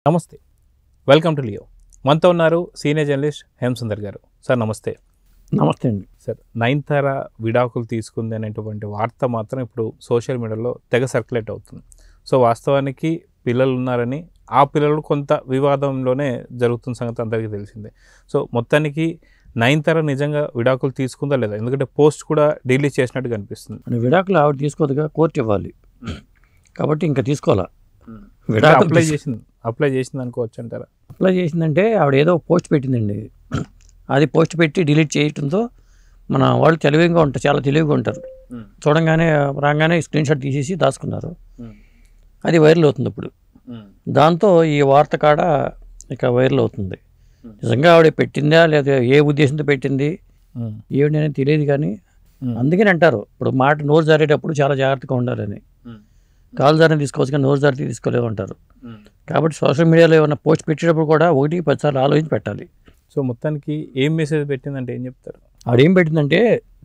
నమస్తే, welcome to Leo. మనతో ఉన్నారు సీనియర్ జర్నలిస్ట్ హేమసుందర్ గారు. సార్ నమస్తే. నమస్తే అండి. సార్, నయనతార విడాకులు తీసుకుంది అనేటువంటి వార్త మాత్రం ఇప్పుడు సోషల్ మీడియాలో తెగ సర్క్యులేట్ అవుతుంది. సో వాస్తవానికి పిల్లలు ఉన్నారని, ఆ పిల్లలు కొంత వివాదంలోనే జరుగుతున్న సంగతి అందరికీ తెలిసిందే. సో మొత్తానికి నయనతార నిజంగా విడాకులు తీసుకుందా లేదా? ఎందుకంటే పోస్ట్ కూడా డిలీట్ చేసినట్టు కనిపిస్తుంది. విడాకులు ఆవిడ తీసుకోదుగా, కోర్టు ఇవ్వాలి కాబట్టి ఇంకా తీసుకోవాలా. అప్లై చేసింది అనుకోవచ్చు అంటారా? అప్లై చేసిందంటే ఆవిడ ఏదో పోస్ట్ పెట్టిందండి, అది పోస్ట్ పెట్టి డిలీట్ చేయడంతో మన వాళ్ళు తెలివిగా ఉంటారు, చాలా తెలివిగా ఉంటారు. చూడంగానే రాగానే స్క్రీన్ షాట్ తీసేసి దాచుకున్నారు. అది వైరల్ అవుతుంది ఇప్పుడు. దాంతో ఈ వార్త కాడ ఇక వైరల్ అవుతుంది. నిజంగా ఆవిడ పెట్టిందా లేదా, ఏ ఉద్దేశంతో పెట్టింది ఏమిటి అనేది తెలియదు. కానీ అందుకని అంటారు ఇప్పుడు మాట నోరు జారేటప్పుడు చాలా జాగ్రత్తగా ఉండాలని. కాలు జారిని తీసుకోవచ్చు కానీ నోరు జారి తీసుకోలేవు అంటారు. కాబట్టి సోషల్ మీడియాలో ఏమైనా పోస్ట్ పెట్టేటప్పుడు కూడా 1-10 సార్లు ఆలోచించి పెట్టాలి. సో మొత్తానికి ఏం మెసేజ్ పెట్టిందంటే ఏం చెప్తారు? ఆవిడ ఏం పెట్టిందంటే,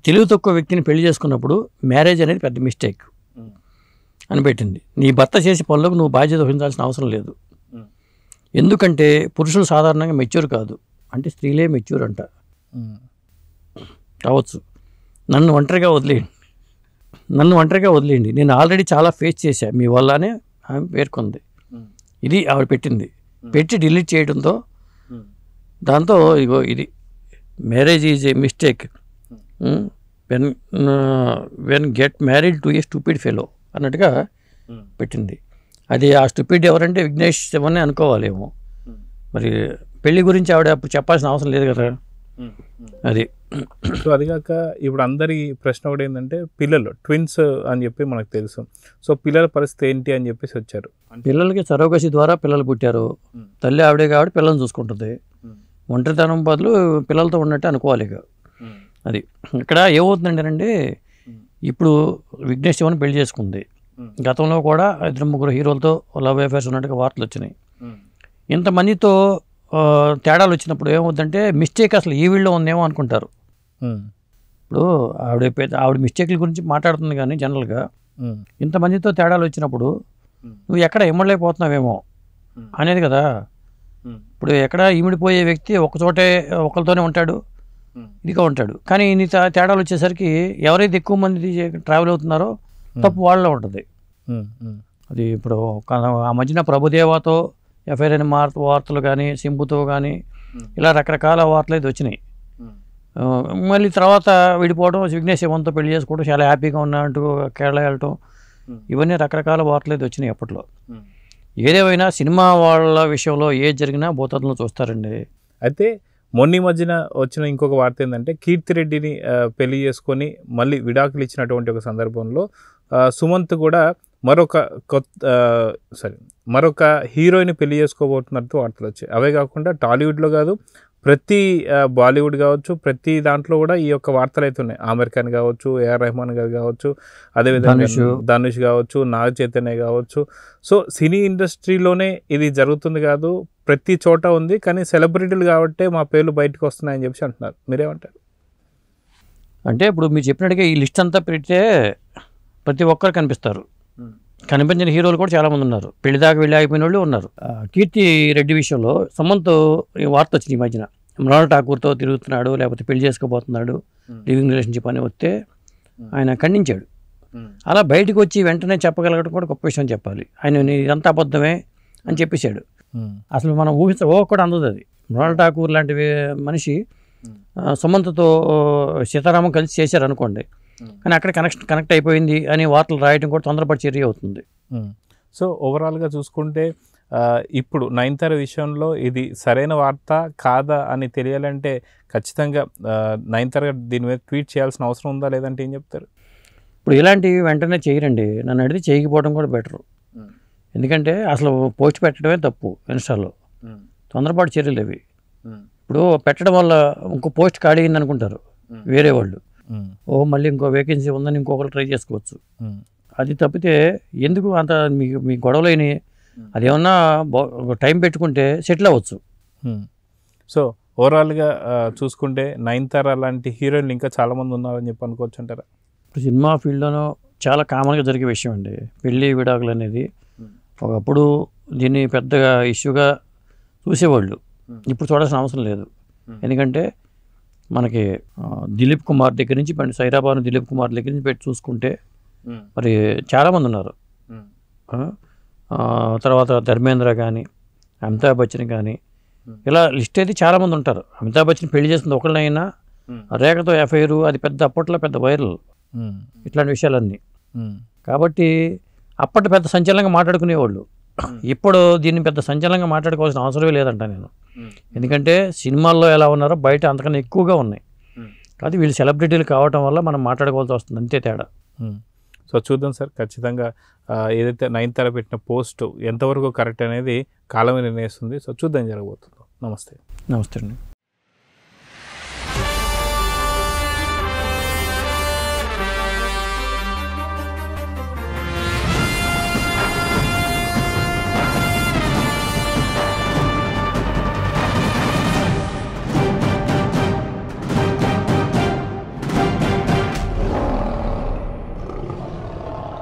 తెలివి తక్కువ వ్యక్తిని పెళ్లి చేసుకున్నప్పుడు మ్యారేజ్ అనేది పెద్ద మిస్టేక్ అని పెట్టింది. నీ భర్త చేసే పనులకు నువ్వు బాధ్యత వహించాల్సిన అవసరం లేదు. ఎందుకంటే పురుషులు సాధారణంగా మెచ్యూర్ కాదు, అంటే స్త్రీలే మెచ్యూర్ అంట. కావచ్చు, నన్ను ఒంటరిగా వదిలేయండి, నేను ఆల్రెడీ చాలా ఫేస్ చేశా మీ వల్లనే ఆమె పేర్కొంది. ఇది ఆవిడ పెట్టింది. పెట్టి డిలీట్ చేయడంతో దాంతో ఇగో ఇది marriage is a mistake when get married to A stupid fellow అన్నట్టుగా పెట్టింది. అది ఆ స్టూపిడ్ ఎవరంటే విఘ్నేష్ శివన్ అనుకోవాలేమో. మరి పెళ్లి గురించి ఆవిడ అప్పుడు చెప్పాల్సిన అవసరం లేదు కదా. అది సో అదిగాక ఇప్పుడు అందరి ప్రశ్న కూడా ఏంటంటే, పిల్లలు ట్విన్స్ అని చెప్పి మనకు తెలుసు. సో పిల్లల పరిస్థితి ఏంటి అని చెప్పేసి వచ్చారు. పిల్లలకి సరోగసి ద్వారా పిల్లలు పుట్టారు. తల్లి ఆవిడే కాబట్టి పిల్లల్ని చూసుకుంటుంది. ఒంటరితనం బదులు పిల్లలతో ఉన్నట్టు అనుకోవాలి. అది ఇక్కడ ఏమవుతుందంటే, ఇప్పుడు విఘ్నేష్ శివన్ పెళ్లి చేసుకుంది. గతంలో కూడా 2-3 హీరోలతో లవ్ అఫేర్స్ ఉన్నట్టుగా వార్తలు వచ్చినాయి. ఇంతమందితో తేడాలు వచ్చినప్పుడు ఏమవుతుందంటే, మిస్టేక్ అసలు ఈ వీళ్ళలో ఉందేమో అనుకుంటారు. ఇప్పుడు ఆవిడ మిస్టేక్ల గురించి మాట్లాడుతుంది కానీ జనరల్గా ఇంతమందితో తేడాలు వచ్చినప్పుడు నువ్వు ఎక్కడ ఇమ్మడలేకపోతున్నావేమో అనేది కదా. ఇప్పుడు ఎక్కడ ఇమిడిపోయే వ్యక్తి ఒకచోటే ఒకరితోనే ఉంటాడు, ఇదిగా ఉంటాడు. కానీ ఇన్ని తేడాలు వచ్చేసరికి ఎవరైతే ఎక్కువ మంది ట్రావెల్ అవుతున్నారో తప్పు వాళ్ళలో ఉంటుంది. అది ఇప్పుడు ఆ మధ్యన ప్రభుదేవాతో ఎఫ్ఐఆర్ అయిన వార్తలు కానీ, సింపుతో కానీ ఇలా రకరకాల వార్తలు అయితే వచ్చినాయి. మళ్ళీ తర్వాత విడిపోవడం, విఘ్నేష్ శివన్తో పెళ్లి చేసుకోవడం, చాలా హ్యాపీగా ఉన్నట్టు కేరళ వెళ్ళటం, ఇవన్నీ రకరకాల వార్తలు అయితే వచ్చినాయి అప్పట్లో. ఏదేమైనా సినిమా వాళ్ళ విషయంలో ఏది జరిగినా భూతత్వంలో చూస్తారండి. అయితే మొన్న మధ్యన వచ్చిన ఇంకొక వార్త ఏంటంటే, కీర్తిరెడ్డిని పెళ్లి చేసుకొని మళ్ళీ విడాకులు ఇచ్చినటువంటి ఒక సందర్భంలో సుమంత్ కూడా మరొక హీరోయిన్ పెళ్లి చేసుకోబోతున్నట్టు వార్తలు వచ్చాయి. అవే కాకుండా టాలీవుడ్లో కాదు, ప్రతి బాలీవుడ్ కావచ్చు, ప్రతి దాంట్లో కూడా ఈ యొక్క వార్తలు అయితే ఉన్నాయి. ఆమిర్ ఖాన్ కావచ్చు, ఏఆర్ రెహమాన్ గారు కావచ్చు, అదేవిధంగా ధనుష్ కావచ్చు, నాగ చైతన్య కావచ్చు. సో సినీ ఇండస్ట్రీలోనే ఇది జరుగుతుంది కాదు, ప్రతి చోట ఉంది. కానీ సెలబ్రిటీలు కాబట్టి మా పేర్లు బయటకు వస్తున్నాయని చెప్పి అంటున్నారు. మీరేమంటారు? అంటే ఇప్పుడు మీరు చెప్పినట్టుగా ఈ లిస్ట్ అంతా పెడితే ప్రతి ఒక్కరు కనిపిస్తారు. కనిపించిన హీరోలు కూడా చాలామంది ఉన్నారు, పెళ్లి దాకా వెళ్ళి ఆగిపోయిన వాళ్ళు ఉన్నారు. కీర్తి రెడ్డి విషయంలో సుమంత్ వార్త వచ్చింది ఈ మధ్యన, మృణాల్ ఠాకూర్తో తిరుగుతున్నాడు, లేకపోతే పెళ్లి చేసుకోబోతున్నాడు, లివింగ్ రిలేషన్షిప్ అని వస్తే ఆయన ఖండించాడు. అలా బయటకు వచ్చి వెంటనే చెప్పగలగడం కూడా గొప్ప విషయం చెప్పాలి. ఆయన ఇదంతా అబద్ధమే అని చెప్పేశాడు. అసలు మనం కూడా అందదు అది. మృణాల్ ఠాకూర్ లాంటి మనిషి సుమంత్తో సీతారామం కలిసి చేశారు అనుకోండి, కానీ అక్కడ కనెక్ట్ అయిపోయింది అని వార్తలు రాయడం కూడా తొందరపడి చర్య అవుతుంది. సో ఓవరాల్గా చూసుకుంటే ఇప్పుడు నయనతార విషయంలో ఇది సరైన వార్త కాదా అని తెలియాలంటే ఖచ్చితంగా నయనతార దీని మీద ట్వీట్ చేయాల్సిన అవసరం ఉందా లేదంటే ఏం చెప్తారు? ఇప్పుడు ఇలాంటివి వెంటనే చేయరండి. నన్ను అడిగితే చేయకపోవడం కూడా బెటరు. ఎందుకంటే అసలు పోస్ట్ పెట్టడమే తప్పు. ఇన్స్టాలో తొందరపాటు చర్యలు అవి. ఇప్పుడు పెట్టడం వల్ల ఇంకో పోస్ట్ ఖాళీ అయింది అనుకుంటారు వేరే వాళ్ళు, మళ్ళీ ఇంకో వేకెన్సీ ఉందని ఇంకొకరు ట్రై చేసుకోవచ్చు. అది తప్పితే ఎందుకు అంత మీ గొడవలేని, అదేమన్నా టైం పెట్టుకుంటే సెటిల్ అవ్వచ్చు. సో ఓవరాల్గా చూసుకుంటే నయనతార లాంటి హీరోయిన్లు ఇంకా చాలామంది ఉన్నారని చెప్పి అనుకోవచ్చు అంటారా? ఇప్పుడు సినిమా ఫీల్డ్లోనూ చాలా కామన్గా జరిగే విషయం అండి పెళ్ళి విడాకులు అనేది. ఒకప్పుడు దీన్ని పెద్దగా ఇష్యూగా చూసేవాళ్ళు. ఇప్పుడు చూడాల్సిన అవసరం లేదు. ఎందుకంటే మనకి దిలీప్ కుమార్ దగ్గర నుంచి సైరాబాను దిలీప్ కుమార్ దగ్గర నుంచి పెట్టి చూసుకుంటే మరి చాలామంది ఉన్నారు. తర్వాత ధర్మేంద్ర కానీ, అమితాబ్ బచ్చన్ కానీ, ఇలా లిస్ట్ అయితే చాలామంది ఉంటారు. అమితాబ్ బచ్చన్ పెళ్లి చేసింది ఒకళ్ళైనా, రేఖతో ఎఫ్ఐఆర్ అది పెద్ద అప్పట్లో పెద్ద వైరల్ ఇట్లాంటి విషయాలన్నీ. కాబట్టి అప్పటి పెద్ద సంచలనంగా మాట్లాడుకునేవాళ్ళు. ఇప్పుడు దీన్ని పెద్ద సంచలనంగా మాట్లాడుకోవాల్సిన అవసరమే లేదంట నేను. ఎందుకంటే సినిమాల్లో ఎలా ఉన్నారో బయట అంతకన్నా ఎక్కువగా ఉన్నాయి. కాబట్టి వీళ్ళు సెలబ్రిటీలు కావటం వల్ల మనం మాట్లాడుకోవాల్సి వస్తుంది, అంతే తేడా. సో చూద్దాం సార్, ఖచ్చితంగా ఏదైతే నయనతార పెట్టిన పోస్ట్ ఎంతవరకు కరెక్ట్ అనేది కాలమే నిర్ణయిస్తుంది. సో చూద్దాం జరగబోతుందో. నమస్తే. నమస్తే అండి.